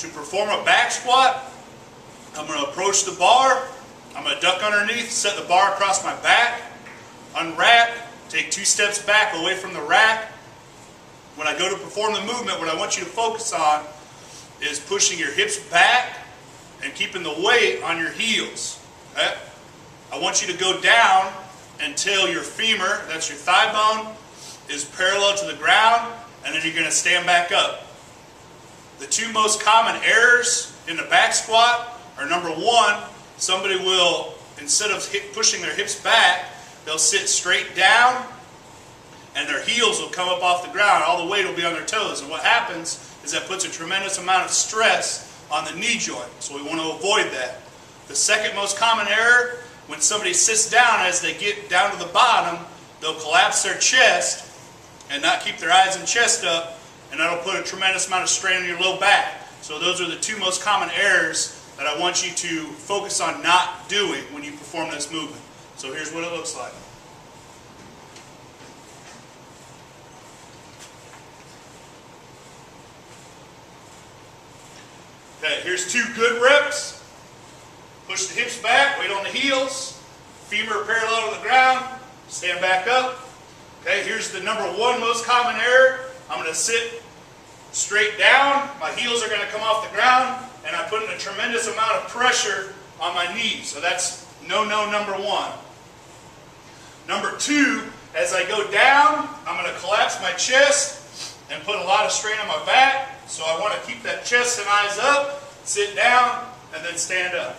To perform a back squat, I'm going to approach the bar, I'm going to duck underneath, set the bar across my back, unwrap, take 2 steps back away from the rack. When I go to perform the movement, what I want you to focus on is pushing your hips back and keeping the weight on your heels. Okay? I want you to go down until your femur, that's your thigh bone, is parallel to the ground, and then you're going to stand back up. The 2 most common errors in the back squat are, number 1, somebody will, instead of pushing their hips back, they'll sit straight down and their heels will come up off the ground. All the weight will be on their toes. And what happens is that puts a tremendous amount of stress on the knee joint. So we want to avoid that. The second most common error, when somebody sits down, as they get down to the bottom, they'll collapse their chest and not keep their eyes and chest up, and that'll put a tremendous amount of strain on your low back. So those are the 2 most common errors that I want you to focus on not doing when you perform this movement. So here's what it looks like. Okay, here's 2 good reps. Push the hips back, weight on the heels, femur parallel to the ground, stand back up. Okay, here's the number 1 most common error. I'm going to sit straight down, my heels are going to come off the ground, and I'm putting a tremendous amount of pressure on my knees. So that's no-no number 1. Number 2, as I go down, I'm going to collapse my chest and put a lot of strain on my back. So I want to keep that chest and eyes up, sit down, and then stand up.